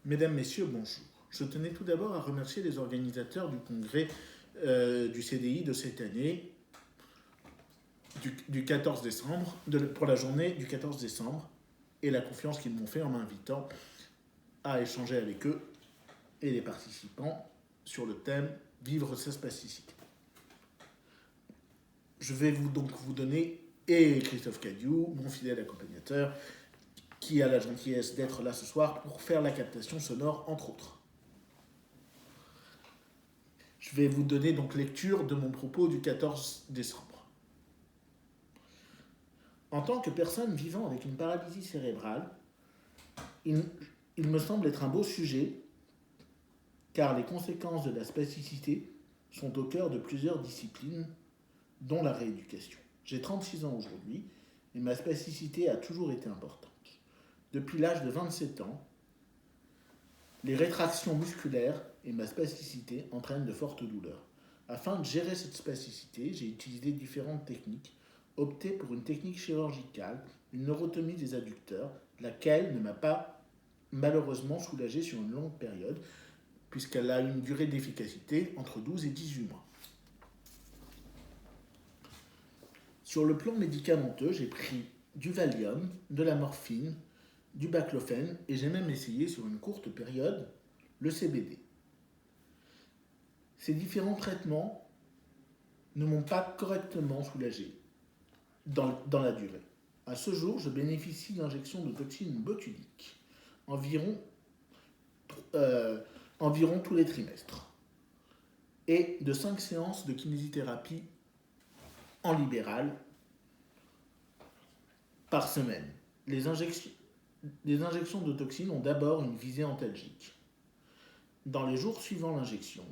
Mesdames, Messieurs, bonjour. Je tenais tout d'abord à remercier les organisateurs du congrès du CDI de cette année, du 14 décembre, pour la journée du 14 décembre, et la confiance qu'ils m'ont fait en m'invitant à échanger avec eux et les participants sur le thème Vivre sa spasticité. Je vais vous donner, et Christophe Cadieux, mon fidèle accompagnateur, qui a la gentillesse d'être là ce soir pour faire la captation sonore, entre autres. Je vais vous donner donc lecture de mon propos du 14 décembre. En tant que personne vivant avec une paralysie cérébrale, il me semble être un beau sujet, car les conséquences de la spasticité sont au cœur de plusieurs disciplines, dont la rééducation. J'ai 36 ans aujourd'hui, et ma spasticité a toujours été importante. Depuis l'âge de 27 ans, les rétractions musculaires et ma spasticité entraînent de fortes douleurs. Afin de gérer cette spasticité, j'ai utilisé différentes techniques, opté pour une technique chirurgicale, une neurotomie des adducteurs, laquelle ne m'a pas malheureusement soulagé sur une longue période, puisqu'elle a une durée d'efficacité entre 12 et 18 mois. Sur le plan médicamenteux, j'ai pris du Valium, de la morphine, du baclofène et j'ai même essayé sur une courte période le CBD. Ces différents traitements ne m'ont pas correctement soulagé dans la durée. À ce jour, je bénéficie d'injections de toxines botuliques environ tous les trimestres et de 5 séances de kinésithérapie en libéral par semaine. Les injections de toxines ont d'abord une visée antalgique. Dans les jours suivant l'injection,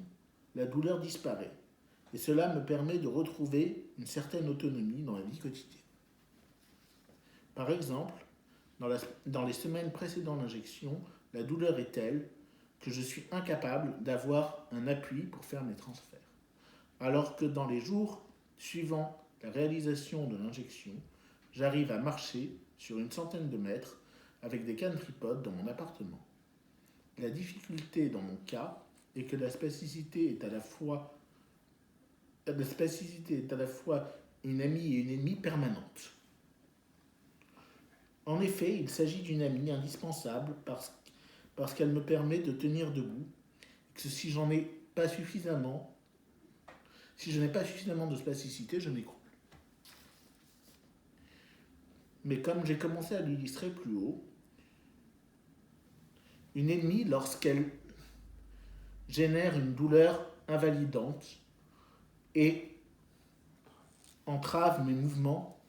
la douleur disparaît et cela me permet de retrouver une certaine autonomie dans la vie quotidienne. Par exemple, dans les semaines précédant l'injection, la douleur est telle que je suis incapable d'avoir un appui pour faire mes transferts. Alors que dans les jours suivant la réalisation de l'injection, j'arrive à marcher sur une centaine de mètres avec des cannes tripodes dans mon appartement. La difficulté dans mon cas est que la spasticité est à la fois une amie et une ennemie permanente. En effet, il s'agit d'une amie indispensable parce qu'elle me permet de tenir debout, que si je n'ai pas suffisamment de spasticité, je m'écroule. Mais comme j'ai commencé à l'illustrer plus haut, une ennemie, lorsqu'elle génère une douleur invalidante et entrave mes mouvements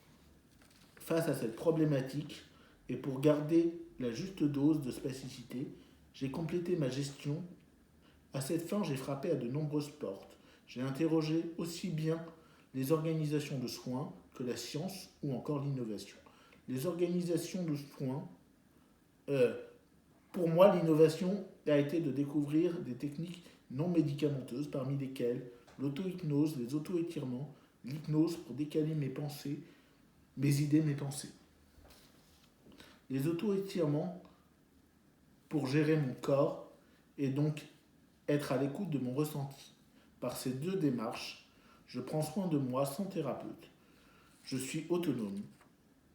face à cette problématique, et pour garder la juste dose de spasticité, j'ai complété ma gestion. À cette fin, j'ai frappé à de nombreuses portes. J'ai interrogé aussi bien les organisations de soins que la science ou encore l'innovation. Les organisations de soins, pour moi, l'innovation a été de découvrir des techniques non médicamenteuses, parmi lesquelles l'auto-hypnose, les auto-étirements, l'hypnose pour décaler mes pensées, mes idées, mes pensées. Les auto-étirements pour gérer mon corps et donc être à l'écoute de mon ressenti. Par ces deux démarches, je prends soin de moi sans thérapeute. Je suis autonome.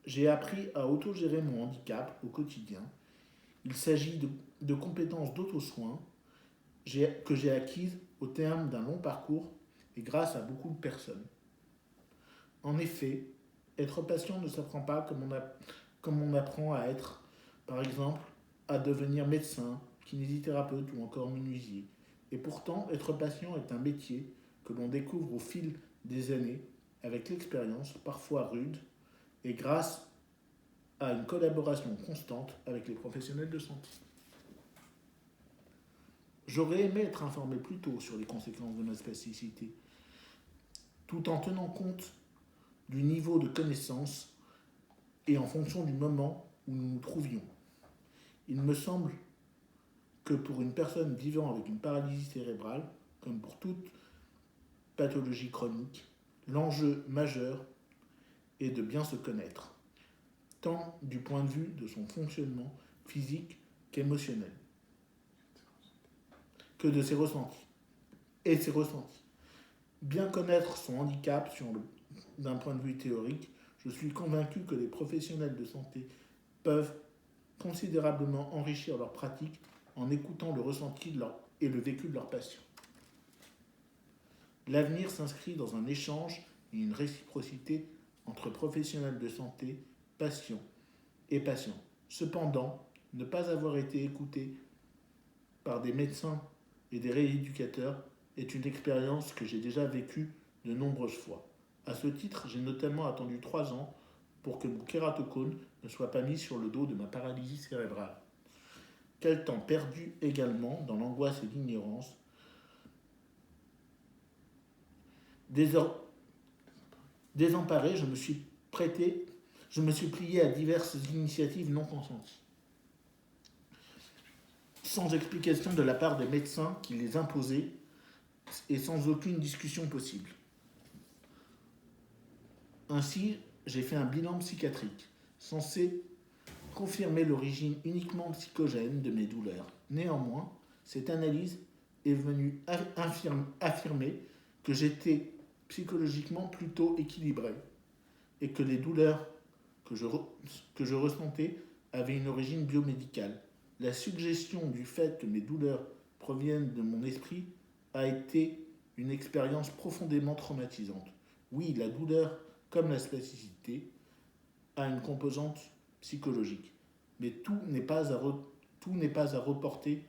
J'ai appris à autogérer mon handicap au quotidien. Il s'agit de compétences d'auto-soin que j'ai acquises au terme d'un long parcours et grâce à beaucoup de personnes. En effet, être patient ne s'apprend pas comme on apprend à être, par exemple, à devenir médecin, kinésithérapeute ou encore menuisier. Et pourtant, être patient est un métier que l'on découvre au fil des années, avec l'expérience, parfois rude, et grâce à une collaboration constante avec les professionnels de santé. J'aurais aimé être informé plus tôt sur les conséquences de ma spasticité, tout en tenant compte du niveau de connaissance et en fonction du moment où nous nous trouvions. Il me semble que pour une personne vivant avec une paralysie cérébrale, comme pour toute pathologie chronique, l'enjeu majeur est de bien se connaître, tant du point de vue de son fonctionnement physique qu'émotionnel. que de ses ressentis et ses ressentis. Bien connaître son handicap d'un point de vue théorique, je suis convaincu que les professionnels de santé peuvent considérablement enrichir leur pratique en écoutant le ressenti et le vécu de leurs patients. L'avenir s'inscrit dans un échange et une réciprocité entre professionnels de santé, patients et patients. Cependant, ne pas avoir été écouté par des médecins et des rééducateurs est une expérience que j'ai déjà vécue de nombreuses fois. À ce titre, j'ai notamment attendu 3 ans pour que mon kératocone ne soit pas mis sur le dos de ma paralysie cérébrale. Quel temps perdu également dans l'angoisse et l'ignorance. Désemparé, je me suis plié à diverses initiatives non consenties, sans explication de la part des médecins qui les imposaient et sans aucune discussion possible. Ainsi, j'ai fait un bilan psychiatrique, censé confirmer l'origine uniquement psychogène de mes douleurs. Néanmoins, cette analyse est venue affirmer que j'étais psychologiquement plutôt équilibré et que les douleurs que je ressentais avaient une origine biomédicale. La suggestion du fait que mes douleurs proviennent de mon esprit a été une expérience profondément traumatisante. Oui, la douleur, comme la spasticité, a une composante psychologique. Mais tout n'est pas à reporter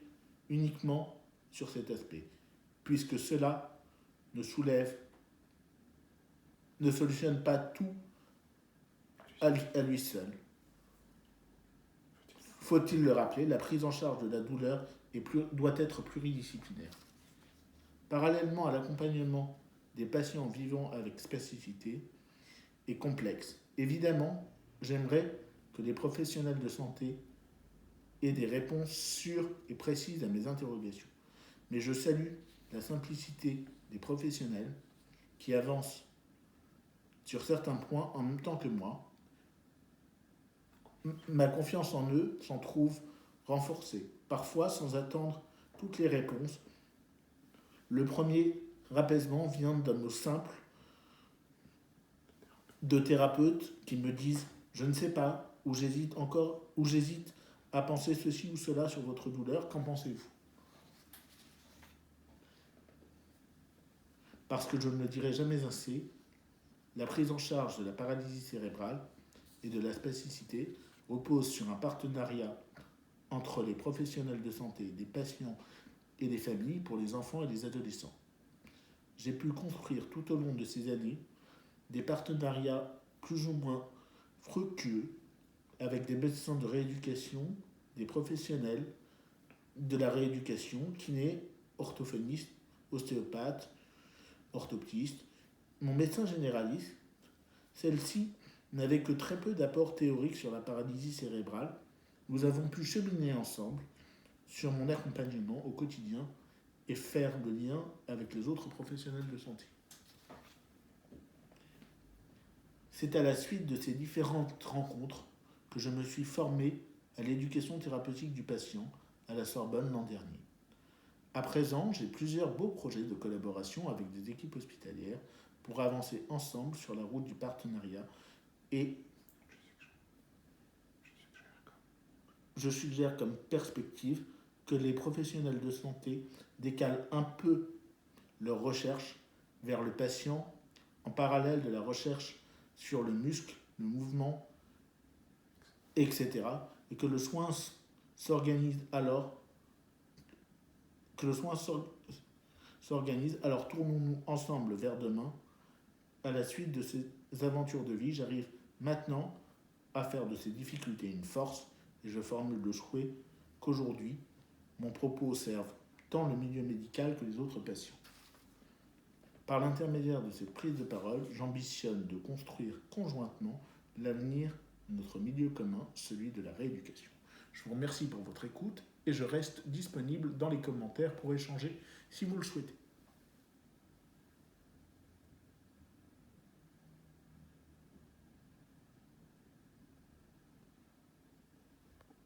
uniquement sur cet aspect, puisque cela ne solutionne pas tout à lui seul. Faut-il le rappeler, la prise en charge de la douleur doit être pluridisciplinaire. Parallèlement à l'accompagnement des patients vivant avec spasticité est complexe. Évidemment, j'aimerais que les professionnels de santé aient des réponses sûres et précises à mes interrogations. Mais je salue la simplicité des professionnels qui avancent sur certains points en même temps que moi. Ma confiance en eux s'en trouve renforcée, parfois sans attendre toutes les réponses. Le premier apaisement vient d'un mot simple de thérapeutes qui me disent « Je ne sais pas, ou j'hésite à penser ceci ou cela sur votre douleur, qu'en pensez-vous » Parce que je ne le dirai jamais assez, la prise en charge de la paralysie cérébrale et de la spasticité repose sur un partenariat entre les professionnels de santé, des patients et des familles pour les enfants et les adolescents. J'ai pu construire tout au long de ces années des partenariats plus ou moins fructueux avec des médecins de rééducation, des professionnels de la rééducation, kinés, orthophonistes, ostéopathes, orthoptistes. Mon médecin généraliste, celle-ci n'avait que très peu d'apports théoriques sur la paralysie cérébrale. Nous avons pu cheminer ensemble sur mon accompagnement au quotidien et faire le lien avec les autres professionnels de santé. C'est à la suite de ces différentes rencontres que je me suis formé à l'éducation thérapeutique du patient à la Sorbonne l'an dernier. À présent, j'ai plusieurs beaux projets de collaboration avec des équipes hospitalières pour avancer ensemble sur la route du partenariat et je suggère comme perspective que les professionnels de santé décalent un peu leur recherche vers le patient en parallèle de la recherche sur le muscle, le mouvement, etc. Et que le soin s'organise alors. Alors tournons-nous ensemble vers demain. À la suite de ces aventures de vie, j'arrive maintenant à faire de ces difficultés une force et je formule le souhait qu'aujourd'hui, mon propos serve tant le milieu médical que les autres patients. Par l'intermédiaire de cette prise de parole, j'ambitionne de construire conjointement l'avenir de notre milieu commun, celui de la rééducation. Je vous remercie pour votre écoute et je reste disponible dans les commentaires pour échanger si vous le souhaitez.